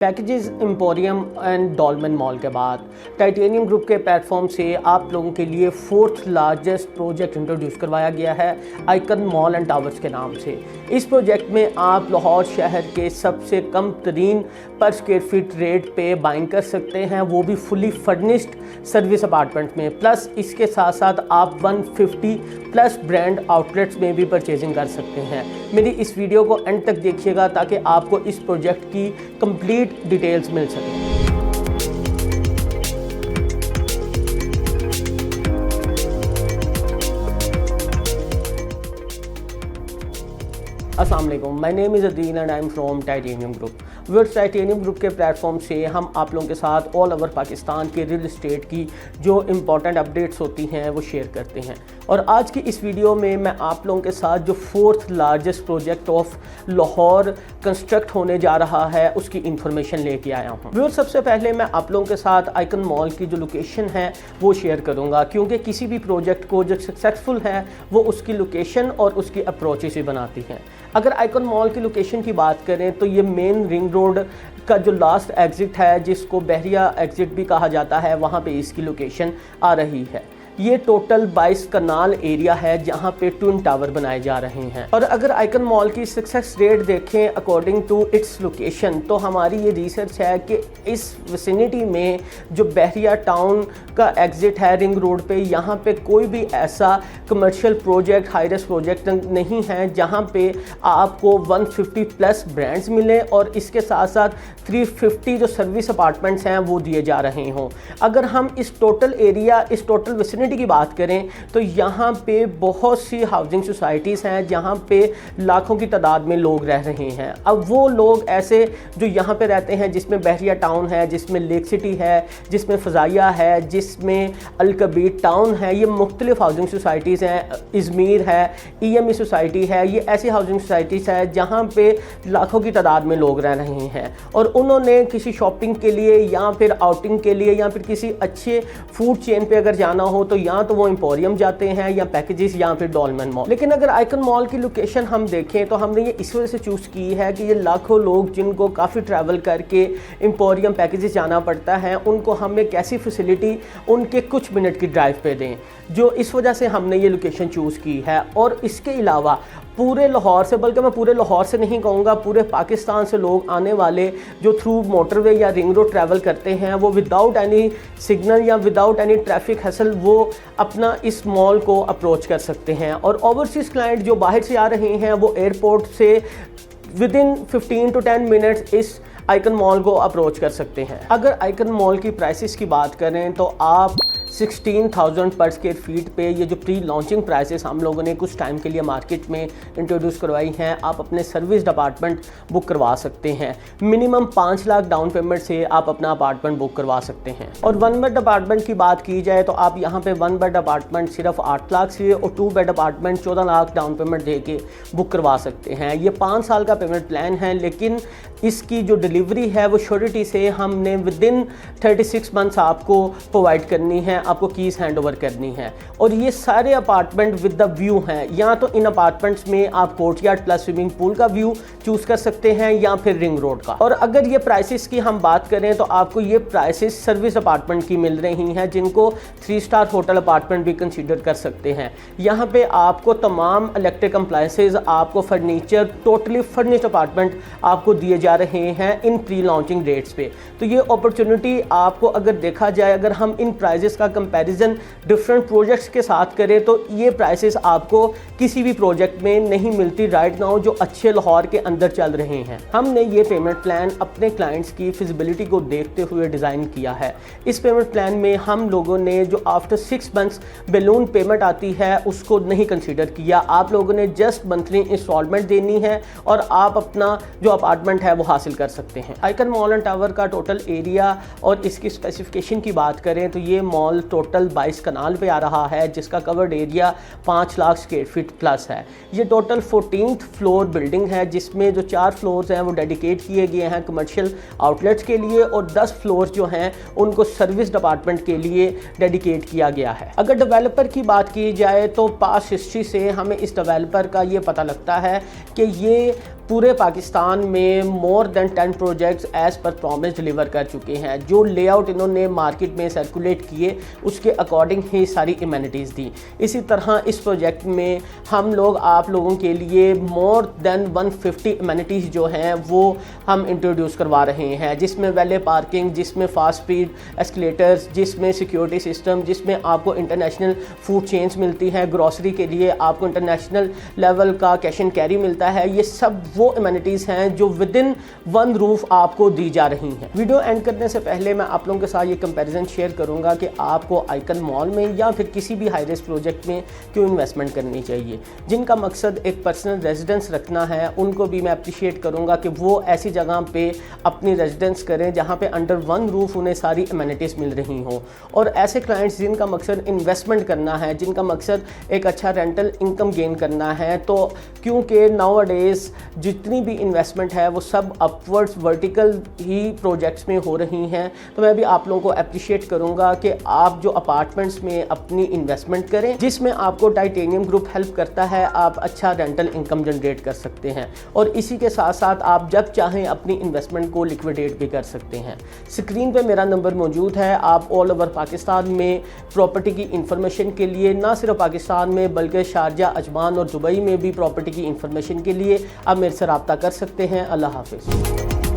Packages emporium and डॉल्मेन mall के बाद titanium group के प्लेटफॉर्म से आप लोगों के लिए फोर्थ लार्जेस्ट प्रोजेक्ट इंट्रोड्यूस करवाया गया है आइकन मॉल एंड टावर्स के नाम से। इस प्रोजेक्ट में आप लाहौर शहर के सबसे कम तरीन पर स्क्वायर फीट रेट पे बाइंग कर सकते हैं, वो भी फुली फर्निश्ड सर्विस अपार्टमेंट में। प्लस इसके साथ साथ आप 150 प्लस ब्रांड आउटलेट्स में भी परचेजिंग कर सकते हैं। मेरी इस वीडियो को एंड तक देखिएगा ताकि आपको इस प्रोजेक्ट की कंप्लीट डिटेल्स मिल सके। अस्सलाम वालेकुम, my name is Adeel and I am from titanium group. Words titanium group के प्लेटफॉर्म से हम आप लोगों के साथ ऑल ओवर पाकिस्तान के रियल एस्टेट की जो इम्पॉर्टेंट अपडेट्स होती हैं वो शेयर करते हैं। और आज की इस वीडियो में मैं आप लोगों के साथ जो fourth largest project of Lahore construct होने जा रहा है उसकी इन्फॉर्मेशन लेके आया हूँ। व्यूअर्स, सबसे पहले मैं आप लोगों के साथ आइकन मॉल की जो लोकेशन है वो शेयर करूँगा, क्योंकि किसी भी प्रोजेक्ट को जो सक्सेसफुल है वो उसकी लोकेशन और उसकी अप्रोचेस ही बनाती हैं। अगर आइकन मॉल की लोकेशन की बात करें तो ये मेन रिंग रोड का जो लास्ट एग्ज़िट है, जिसको बहरिया एग्ज़िट भी कहा जाता है, वहाँ पे इसकी लोकेशन आ रही है। ये टोटल 22 कनाल एरिया है जहाँ पे ट्विन टावर बनाए जा रहे हैं। और अगर आइकन मॉल की सक्सेस रेट देखें अकॉर्डिंग टू इट्स लोकेशन, तो हमारी ये रिसर्च है कि इस विसिनिटी में जो बहरिया टाउन का एग्ज़िट है रिंग रोड पे, यहाँ पे कोई भी ऐसा कमर्शियल प्रोजेक्ट, हाईरेस्ट प्रोजेक्ट नहीं है जहाँ पे आपको 150 प्लस ब्रांड्स मिले और इसके साथ साथ 350 जो सर्विस अपार्टमेंट्स हैं वो दिए जा रहे हों। अगर हम इस टोटल एरिया, इस टोटल विसिनिटी की बात करें तो यहाँ पे बहुत सी हाउसिंग सोसाइटीज़ हैं जहाँ पे लाखों की तादाद में लोग रह रहे हैं। अब वो लोग ऐसे जो यहाँ पे रहते हैं, जिसमें बहरिया टाउन है, जिसमें लेक सिटी है, जिसमें फ़ज़ाइया है, जिसमें अलकबीर टाउन है, ये मुख्तलिफ हाउसिंग सोसाइटीज़ हैं, इज़मीर है, EME सोसाइटी है, ये ऐसी हाउसिंग सोसाइटीज़ है जहाँ पे लाखों की तादाद में लोग रह रहे हैं। और उन्होंने किसी शॉपिंग के लिए या फिर आउटिंग के लिए या फिर किसी अच्छे फूड चेन पे अगर जाना हो तो या तो वो एम्पोरियम जाते हैं या पैकेजेस या फिर डॉल्मेन मॉल। लेकिन अगर आइकन मॉल की लोकेशन हम देखें तो हमने ये इस वजह से चूज़ की है कि ये लाखों लोग जिनको काफ़ी ट्रैवल करके एम्पोरियम पैकेजेस जाना पड़ता है, उनको हम एक ऐसी फैसिलिटी उनके कुछ मिनट की ड्राइव पे दें, जो इस वजह से हमने ये लोकेशन चूज़ की है। और इसके अलावा पूरे लाहौर से, बल्कि मैं पूरे लाहौर से नहीं कहूँगा, पूरे पाकिस्तान से लोग आने वाले जो थ्रू मोटरवे या रिंग रोड ट्रैवल करते हैं, वो विदाउट एनी सिग्नल या विदाउट एनी ट्रैफिक हैसल वो अपना इस मॉल को अप्रोच कर सकते हैं। और ओवरसीज़ क्लाइंट जो बाहर से आ रहे हैं वो एयरपोर्ट से विदिन 15 to 10 मिनट्स इस आइकन मॉल को अप्रोच कर सकते हैं। अगर आइकन मॉल की प्राइसेस की बात करें तो आप 16,000 पर स्क्वायर फीट पे ये जो प्री लॉन्चिंग प्राइसेस हम लोगों ने कुछ टाइम के लिए मार्केट में इंट्रोड्यूस करवाई हैं, आप अपने सर्विस अपार्टमेंट बुक करवा सकते हैं। मिनिमम 5 लाख डाउन पेमेंट से आप अपना अपार्टमेंट बुक करवा सकते हैं। और 1 बेड अपार्टमेंट की बात की जाए तो आप यहाँ पे 1 बेड अपार्टमेंट सिर्फ 8 लाख से और 2 bed apartment 14 lakh down payment दे के बुक करवा सकते हैं। ये 5 साल का पेमेंट प्लान है, लेकिन इसकी जो डिलीवरी है वो श्योरिटी से हमने विदिन 36 मंथ्स आपको प्रोवाइड करनी है, आपको कीज़ हैंड ओवर करनी है। और ये सारे अपार्टमेंट विद द व्यू हैं, या तो इन अपार्टमेंट्स में आप कोर्टयार्ड प्लस स्विमिंग पूल का व्यू चूज़ कर सकते हैं या फिर रिंग रोड का। और अगर ये प्राइसेस की हम बात करें तो आपको ये प्राइसेस सर्विस अपार्टमेंट की मिल रही हैं, जिनको 3 स्टार होटल अपार्टमेंट भी कंसीडर कर सकते हैं। यहाँ पे आपको तमाम इलेक्ट्रिक अप्लायंसेज, आपको फर्नीचर, टोटली फर्निश्ड अपार्टमेंट आपको दिए जा रहे हैं इन प्री लॉन्चिंग डेट्स पे। तो ये अपॉर्चुनिटी आपको अगर देखा जाए, अगर हम इन प्राइजेस का कंपैरिजन डिफरेंट प्रोजेक्ट्स के साथ करें तो ये प्राइसेस आपको किसी भी प्रोजेक्ट में नहीं मिलती राइट नाउ जो अच्छे लाहौर के अंदर चल रहे हैं। हमने ये पेमेंट प्लान अपने क्लाइंट्स की फिजिबिलिटी को देखते हुए डिज़ाइन किया है। इस पेमेंट प्लान में हम लोगों ने जो आफ्टर 6 मंथ्स बैलून पेमेंट आती है उसको नहीं कंसीडर किया। आप लोगों ने जस्ट मंथली इंस्टॉलमेंट देनी है और आप अपना जो अपार्टमेंट है वो हासिल कर सकते हैं। आइकन मॉल एंड टावर का टोटल एरिया और इसकी स्पेसिफिकेशन की बात करें तो ये मॉल टोटल 22 कनाल पे आ रहा है, जिसका covered area 5 lakh square feet plus है। ये टोटल 14th फ्लोर बिल्डिंग है, जिसमें जो 4 फ्लोर्स हैं वो डेडिकेट किए गए हैं कमर्शियल आउटलेट्स के लिए और 10 फ्लोर्स जो हैं उनको सर्विस डिपार्टमेंट के लिए डेडिकेट किया गया है। अगर डेवलपर की बात की जाए तो पास्ट हिस्ट्री से हमें इस डेवलपर का ये पता लगता है कि ये पूरे पाकिस्तान में more than 10 projects as per promise deliver कर चुके हैं। जो लेआउट इन्होंने मार्केट में सर्कुलेट किए उसके अकॉर्डिंग ही सारी इम्यूनिटीज़ दी। इसी तरह इस प्रोजेक्ट में हम लोग आप लोगों के लिए मोर देन 150 इम्यूनिटीज़ जो हैं वो हम इंट्रोड्यूस करवा रहे हैं, जिसमें वैले पार्किंग, जिसमें फास्ट स्पीड एस्केलेटर्स, जिसमें सिक्योरिटी सिस्टम, जिसमें आपको इंटरनेशनल फूड चेन्स मिलती हैं, ग्रॉसरी के लिए आपको इंटरनेशनल लेवल का कैश एंड कैरी मिलता है। ये सब वो इम्यूनिटीज़ हैं जो विद इन वन रूफ आपको दी जा रही हैं। वीडियो एंड करने से पहले मैं आप लोगों के साथ ये कंपैरिजन शेयर करूंगा कि आपको आइकन मॉल में या फिर किसी भी हाई रिस्क प्रोजेक्ट में क्यों इन्वेस्टमेंट करनी चाहिए। जिनका मकसद एक पर्सनल रेजिडेंस रखना है उनको भी मैं अप्रिशिएट करूंगा कि वो ऐसी जगह पे अपनी रेजिडेंस करें जहाँ पे अंडर वन रूफ उन्हें सारी इम्यूनिटीज़ मिल रही हों। और ऐसे क्लाइंट्स जिनका मकसद इन्वेस्टमेंट करना है, जिनका मकसद एक अच्छा रेंटल इनकम गेन करना है, तो क्योंकि नाउअडेज़ जितनी भी इन्वेस्टमेंट है वो सब अपवर्ड्स वर्टिकल ही प्रोजेक्ट्स में हो रही हैं, तो मैं भी आप लोगों को अप्रिशिएट करूंगा कि आप जो अपार्टमेंट्स में अपनी इन्वेस्टमेंट करें जिसमें आपको टाइटेनियम ग्रुप हेल्प करता है, आप अच्छा रेंटल इनकम जनरेट कर सकते हैं और इसी के साथ साथ आप जब चाहें अपनी इन्वेस्टमेंट को लिक्विडेट भी कर सकते हैं। स्क्रीन पे मेरा नंबर मौजूद है। आप ऑल ओवर पाकिस्तान में प्रॉपर्टी की इंफॉर्मेशन के लिए, ना सिर्फ पाकिस्तान में बल्कि शारजा, अजमान और दुबई में भी प्रॉपर्टी की इंफॉर्मेशन के लिए आप मेरे से रब्ता कर सकते हैं। अल्लाह हाफिज़।